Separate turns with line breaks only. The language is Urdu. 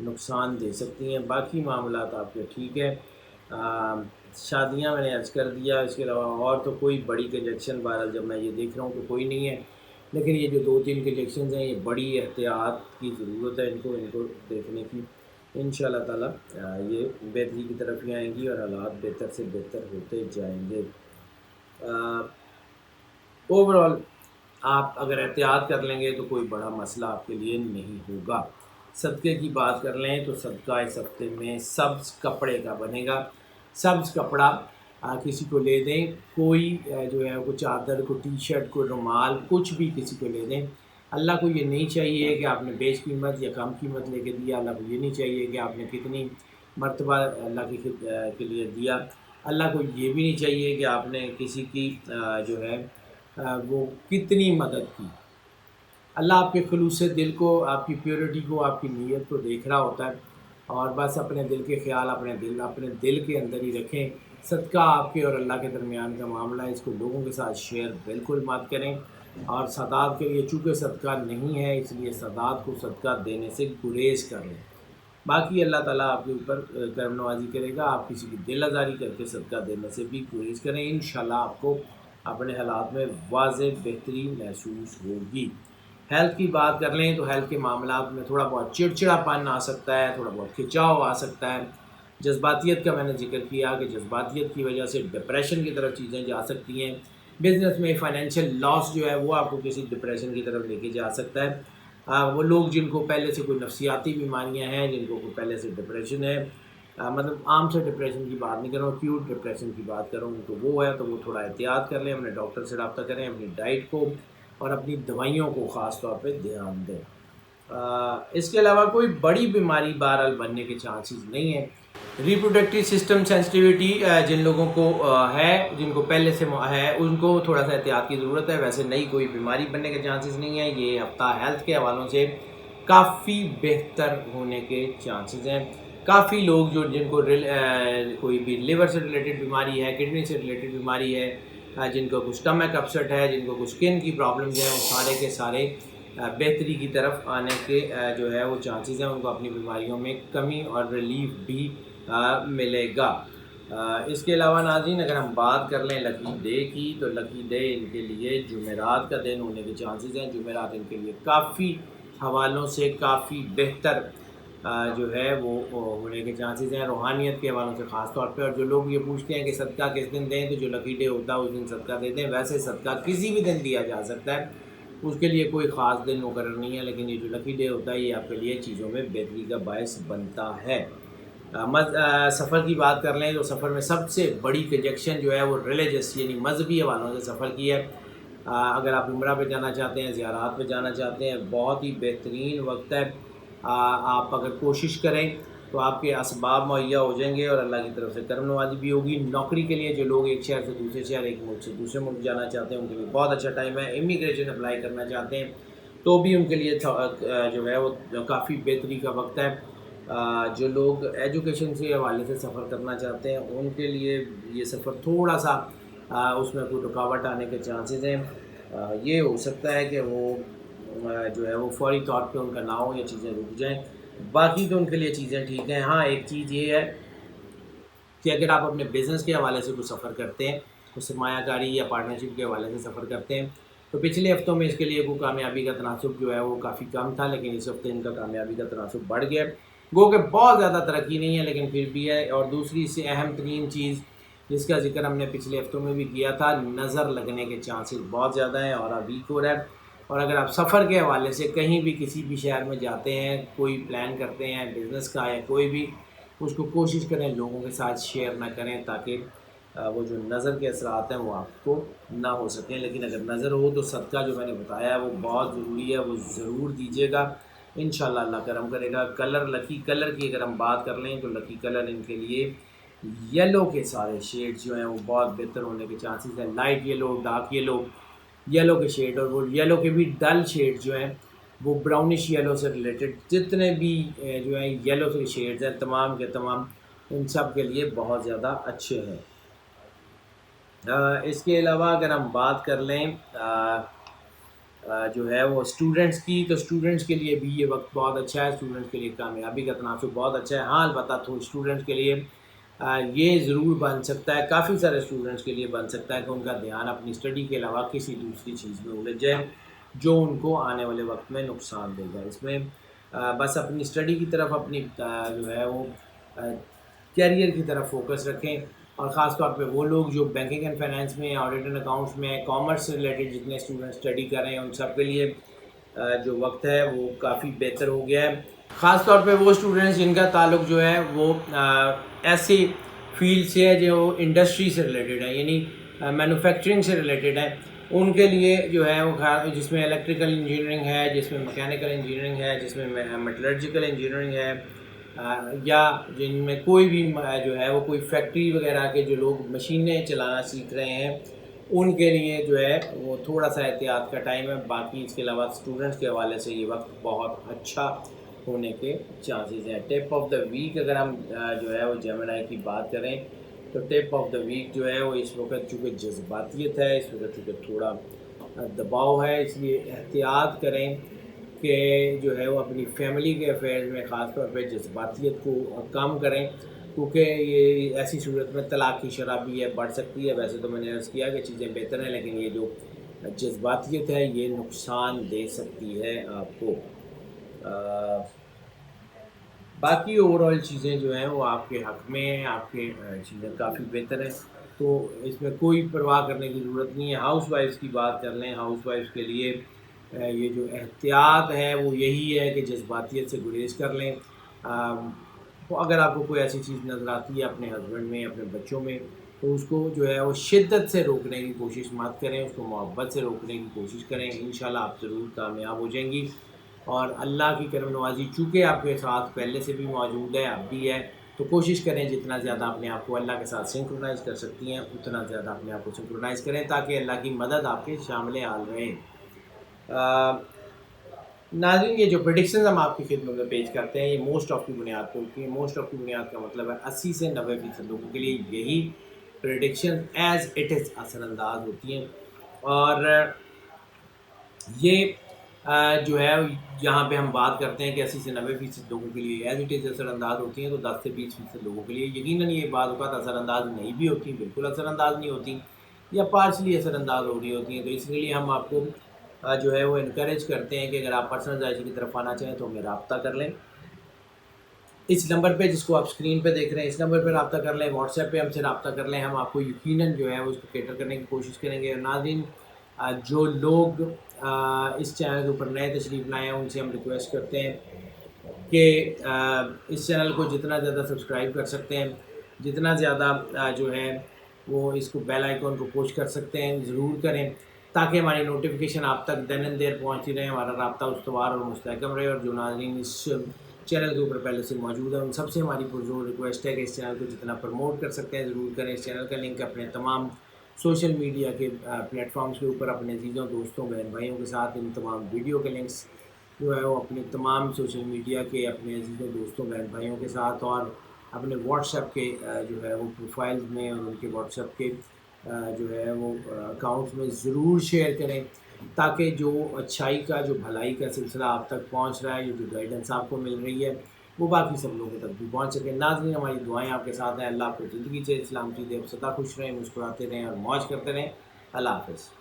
نقصان دے سکتی ہیں. باقی معاملات آپ کے ٹھیک ہے. شادیاں میں نے عرض کر دیا. اس کے علاوہ اور تو کوئی بڑی کنجیکشن بہرحال جب میں یہ دیکھ رہا ہوں کہ کوئی نہیں ہے، لیکن یہ جو 2-3 کنجیکشنز ہیں یہ بڑی احتیاط کی ضرورت ہے ان کو دیکھنے کی. ان شاء اللہ تعالیٰ یہ بہتری کی طرف ہی آئیں گی اور حالات بہتر سے بہتر ہوتے جائیں گے. اوور آل آپ اگر احتیاط کر لیں گے تو کوئی بڑا مسئلہ آپ کے لیے نہیں ہوگا. صدقے کی بات کر لیں تو صدقہ اس ہفتے میں سبز کپڑے کا بنے گا. سبز کپڑا کسی کو لے دیں، کوئی جو ہے کوئی چادر، کوئی ٹی شرٹ، کوئی رومال، کچھ بھی کسی کو لے دیں. اللہ کو یہ نہیں چاہیے کہ آپ نے بیش قیمت یا کم قیمت لے کے دیا. اللہ کو یہ نہیں چاہیے کہ آپ نے کتنی مرتبہ اللہ کے لیے دیا. اللہ کو یہ بھی نہیں چاہیے کہ آپ نے کسی کی جو ہے وہ کتنی مدد کی. اللہ آپ کے خلوص دل کو، آپ کی پیورٹی کو، آپ کی نیت کو دیکھ رہا ہوتا ہے. اور بس اپنے دل کے خیال اپنے دل کے اندر ہی رکھیں. صدقہ آپ کے اور اللہ کے درمیان کا معاملہ ہے، اس کو لوگوں کے ساتھ شیئر بالکل مت کریں. اور سادات کے لیے چونکہ صدقہ نہیں ہے اس لیے سادات کو صدقہ دینے سے گریز کر لیں. باقی اللہ تعالیٰ آپ کے اوپر کرم نوازی کرے گا. آپ کسی کی دل آزاری کر کے صدقہ دینے سے بھی گریز کریں. انشاءاللہ آپ کو اپنے حالات میں واضح بہتری محسوس ہوگی. ہیلتھ کی بات کر لیں تو ہیلتھ کے معاملات میں تھوڑا بہت چڑچڑاپن آ سکتا ہے، تھوڑا بہت کھنچاؤ آ سکتا ہے. جذباتیت کا میں نے ذکر کیا کہ جذباتیت کی وجہ سے ڈپریشن کی طرف چیزیں جا سکتی ہیں. بزنس میں فائنینشیل لاس جو ہے وہ آپ کو کسی ڈپریشن کی طرف لے کے جا سکتا ہے. وہ لوگ جن کو پہلے سے کوئی نفسیاتی بیماریاں ہیں، جن کو کوئی پہلے سے ڈپریشن ہے، مطلب عام سے ڈپریشن کی بات نہیں کر رہا ہوں، ایکیوٹ ڈپریشن کی بات کر رہا ہوں، تو وہ ہے تو وہ تھوڑا احتیاط کر لیں. اپنے ڈاکٹر سے رابطہ کریں، اپنی ڈائٹ کو اور اپنی دوائیوں کو خاص طور پہ دھیان دیں. اس کے علاوہ کوئی بڑی بیماری بہرحال بننے کے چانسز نہیں ہیں. ریپروڈکٹیو سسٹم سینسٹیوٹی جن لوگوں کو ہے، جن کو پہلے سے ہے، ان کو تھوڑا سا احتیاط کی ضرورت ہے. ویسے نئی کوئی بیماری بننے کے چانسز نہیں ہیں. یہ ہفتہ ہیلتھ کے حوالوں سے کافی بہتر ہونے کے چانسز ہیں. کافی لوگ جن کو کوئی بھی لیور سے ریلیٹڈ بیماری ہے، کڈنی سے ریلیٹڈ بیماری ہے، جن کو کچھ اسٹمک اپسٹ ہے، جن کو کچھ اسکن کی پرابلمز ہیں، وہ سارے کے سارے بہتری کی طرف آنے کے جو ہے وہ چانسز ہیں. ان کو اپنی بیماریوں میں کمی اور ریلیف بھی ملے گا. اس کے علاوہ ناظرین اگر ہم بات کر لیں لکی ڈے کی تو لکی ڈے ان کے لیے جمعرات کا دن ہونے کے چانسز ہیں. جمعرات ان کے لیے کافی حوالوں سے کافی بہتر جو ہے وہ ہونے کے چانسز ہیں، روحانیت کے حوالوں سے خاص طور پہ. اور جو لوگ یہ پوچھتے ہیں کہ صدقہ کس دن دیں تو جو لکی ڈے ہوتا ہے اس دن صدقہ دے دیں. ویسے صدقہ کسی بھی دن دیا جا سکتا ہے، اس کے لیے کوئی خاص دن مقرر نہیں ہے، لیکن یہ جو لکی ڈے ہوتا ہے یہ آپ کے لیے چیزوں میں بہتری کا باعث بنتا ہے. سفر کی بات کر لیں تو سفر میں سب سے بڑی کنجیکشن جو ہے وہ ریلیجس یعنی مذہبی حوالوں سے سفر کی ہے. اگر آپ عمرہ پہ جانا چاہتے ہیں، زیارات پہ جانا چاہتے ہیں، بہت ہی بہترین وقت ہے. آپ اگر کوشش کریں تو آپ کے اسباب مہیا ہو جائیں گے اور اللہ کی طرف سے کرم نوازی بھی ہوگی. نوکری کے لیے جو لوگ ایک شہر سے دوسرے شہر، ایک ملک سے دوسرے ملک جانا چاہتے ہیں ان کے لیے بہت اچھا ٹائم ہے. امیگریشن اپلائی کرنا چاہتے ہیں تو بھی ان کے لیے جو ہے وہ کافی بہتری کا وقت ہے. جو لوگ ایجوکیشن سے حوالے سے سفر کرنا چاہتے ہیں ان کے لیے یہ سفر تھوڑا سا اس میں کوئی رکاوٹ آنے کے چانسز ہیں. یہ ہو سکتا ہے کہ وہ جو ہے وہ فوری طور پہ ان کا نہ ہو یا چیزیں رک جائیں. باقی تو ان کے لیے چیزیں ٹھیک ہیں. ہاں ایک چیز یہ ہے کہ اگر آپ اپنے بزنس کے حوالے سے کوئی سفر کرتے ہیں، کوئی سرمایہ کاری یا پارٹنرشپ کے حوالے سے سفر کرتے ہیں تو پچھلے ہفتوں میں اس کے لیے کوئی کامیابی کا تناسب جو ہے وہ کافی کم تھا، لیکن اس ہفتے ان کا کامیابی کا تناسب بڑھ گیا. گو کہ بہت زیادہ ترقی نہیں ہے لیکن پھر بھی ہے. اور دوسری سے اہم ترین چیز جس کا ذکر ہم نے پچھلے ہفتوں میں بھی کیا تھا، نظر لگنے کے چانسز بہت زیادہ ہیں اور ویک ہو رہا ہے. اور اگر آپ سفر کے حوالے سے کہیں بھی کسی بھی شہر میں جاتے ہیں، کوئی پلان کرتے ہیں بزنس کا یا کوئی بھی، اس کو کوشش کریں لوگوں کے ساتھ شیئر نہ کریں تاکہ وہ جو نظر کے اثرات ہیں وہ آپ کو نہ ہو سکیں. لیکن اگر نظر ہو تو صدقہ جو میں نے بتایا ہے وہ بہت ضروری ہے، وہ ضرور دیجیے گا. انشاءاللہ اللہ کرم کرے گا. لکی کلر کی اگر ہم بات کر لیں تو لکی کلر ان کے لیے یلو کے سارے شیڈز جو ہیں وہ بہت بہتر ہونے کے چانسز ہیں. Light yellow, dark yellow, yellow کے شیڈ، اور وہ یلو کے بھی ڈل شیڈ جو ہیں وہ براؤنش یلو سے ریلیٹڈ جتنے بھی جو ہیں یلو کے شیڈز ہیں تمام کے تمام ان سب کے لیے بہت زیادہ اچھے ہیں. اس کے علاوہ اگر ہم بات کر لیں جو ہے وہ اسٹوڈنٹس کی، تو اسٹوڈنٹس کے لیے بھی یہ وقت بہت اچھا ہے، اسٹوڈنٹس کے لیے کامیابی کا تناسب بہت اچھا ہے۔ ہاں البتہ تو اسٹوڈنٹس کے لیے یہ ضرور بن سکتا ہے، کافی سارے اسٹوڈنٹس کے لیے بن سکتا ہے کہ ان کا دھیان اپنی اسٹڈی کے علاوہ کسی دوسری چیز میں الجھ جائے جو ان کو آنے والے وقت میں نقصان دے گا۔ اس میں بس اپنی اسٹڈی کی طرف اپنی جو ہے وہ کیریئر کی طرف فوکس رکھیں، اور خاص طور پہ وہ لوگ جو بینکنگ اینڈ فائنینس میں، آڈٹ اینڈ اکاؤنٹس میں، کامرس سے ریلیٹڈ جتنے اسٹوڈنٹ اسٹڈی کر رہے ہیں ان سب کے لیے جو وقت ہے وہ کافی بہتر ہو گیا ہے۔ خاص طور پہ وہ اسٹوڈنٹس جن کا تعلق جو ہے وہ ایسی فیلڈ سے ہے جو انڈسٹری سے ریلیٹڈ ہے، یعنی مینوفیکچرنگ سے ریلیٹڈ ہے، ان کے لیے جو ہے وہ جس میں الیکٹریکل انجینئرنگ ہے، جس میں میکینیکل انجینئرنگ ہے، جس میں میٹلرجیکل انجینئرنگ ہے، یا جن میں کوئی بھی جو ہے وہ کوئی فیکٹری وغیرہ کے جو لوگ مشینیں چلانا سیکھ رہے ہیں ان کے لیے جو ہے وہ تھوڑا سا احتیاط کا ٹائم ہے۔ باقی اس کے علاوہ اسٹوڈنٹس کے حوالے سے یہ وقت بہت اچھا ہونے کے چانسز ہیں۔ ٹپ آف دا ویک اگر ہم جو ہے وہ جیمنائی کی بات کریں تو ٹپ آف دا ویک جو ہے وہ اس وقت چونکہ جذباتیت ہے، اس وقت چونکہ تھوڑا دباؤ ہے، اس لیے احتیاط کریں کہ جو ہے وہ اپنی فیملی کے افیئرز میں خاص طور پہ جذباتیت کو کم کریں، کیونکہ یہ ایسی صورت میں طلاق کی شرح بھی ہے بڑھ سکتی ہے۔ ویسے تو میں نے عرض کیا کہ چیزیں بہتر ہیں، لیکن یہ جو جذباتیت ہے یہ نقصان دے سکتی ہے آپ کو۔ باقی اوور آل چیزیں جو ہیں وہ آپ کے حق میں ہیں، آپ کے چیزیں کافی بہتر ہیں، تو اس میں کوئی پرواہ کرنے کی ضرورت نہیں ہے۔ ہاؤس وائفس کی بات کر لیں، ہاؤس وائفس کے لیے یہ جو احتیاط ہے وہ یہی ہے کہ جذباتیت سے گریز کر لیں۔ اگر آپ کو کوئی ایسی چیز نظر آتی ہے اپنے ہسبینڈ میں، اپنے بچوں میں، تو اس کو جو ہے وہ شدت سے روکنے کی کوشش مت کریں، اس کو محبت سے روکنے کی کوشش کریں، انشاءاللہ آپ ضرور کامیاب ہو جائیں گی۔ اور اللہ کی کرم نوازی چونکہ آپ کے ساتھ پہلے سے بھی موجود ہے، اب بھی ہے، تو کوشش کریں جتنا زیادہ اپنے آپ کو اللہ کے ساتھ سنکرونائز کر سکتی ہیں اتنا زیادہ اپنے آپ کو سنکرونائز کریں تاکہ اللہ کی مدد آپ کے شامل حال رہے۔ ناظرین یہ جو پریڈکشنز ہم آپ کی خدمت میں پیش کرتے ہیں یہ موسٹ آف کی بنیاد پہ ہوتی ہیں۔ موسٹ آف کی بنیاد کا مطلب ہے 80 سے 90% لوگوں کے لیے یہی پریڈکشن ایز اٹ از اثر انداز ہوتی ہیں، اور یہ جو ہے یہاں پہ ہم بات کرتے ہیں کہ 80 سے 90% لوگوں کے لیے ایز اٹ از اثر انداز ہوتی ہیں، تو 10 سے 20% لوگوں کے لیے یقیناً یہ بعض اوقات اثر انداز نہیں بھی ہوتی، بالکل اثر انداز نہیں ہوتی، یا پارشلی اثر انداز ہو رہی ہوتی ہیں۔ تو اس لیے ہم آپ کو جو ہے وہ انکریج کرتے ہیں کہ اگر آپ پرسنلائزیشن کی طرف آنا چاہیں تو ہمیں رابطہ کر لیں اس نمبر پہ جس کو آپ اسکرین پہ دیکھ رہے ہیں، اس نمبر پہ رابطہ کر لیں، واٹس ایپ پہ ہم سے رابطہ کر لیں، ہم آپ کو یقیناً جو ہے اس کو کیٹر کرنے کی کوشش کریں گے۔ اور ناظرین جو لوگ اس چینل کے اوپر نئے تشریف لائے ہیں ان سے ہم ریکویسٹ کرتے ہیں کہ اس چینل کو جتنا زیادہ سبسکرائب کر سکتے ہیں، جتنا زیادہ جو ہے وہ اس کو بیل آئیکن کو پوش کر سکتے ہیں ضرور کریں، تاکہ ہماری نوٹیفیکیشن آپ تک دن دیر پہنچتی رہے، ہمارا رابطہ استوار اور مستحکم رہے۔ اور جو ناظرین اس چینل کے اوپر پہلے سے موجود ہیں ان سب سے ہماری پرزور ریکویسٹ ہے کہ اس چینل کو جتنا پروموٹ کر سکتے ہیں ضرور کریں۔ اس چینل کا لنک اپنے تمام سوشل میڈیا کے پلیٹ فارمز کے اوپر اپنے عزیزوں، دوستوں، بہن بھائیوں کے ساتھ ان تمام ویڈیو کے لنکس جو ہے وہ اپنے تمام سوشل میڈیا کے اپنے عزیزوں، دوستوں، بہن بھائیوں کے ساتھ اور اپنے واٹس ایپ کے جو ہے وہ پروفائلز میں اور ان کے واٹس ایپ کے جو ہے وہ اکاؤنٹس میں ضرور شیئر کریں، تاکہ جو اچھائی کا، جو بھلائی کا سلسلہ آپ تک پہنچ رہا ہے، جو گائیڈنس آپ کو مل رہی ہے وہ باقی سب لوگوں تک بھی پہنچ سکے۔ ناظرین ہماری دعائیں آپ کے ساتھ ہیں، اللہ آپ کو زندگی سے سلامتی دے، سدا خوش رہیں، مسکراتے رہیں اور موج کرتے رہیں۔ اللہ حافظ۔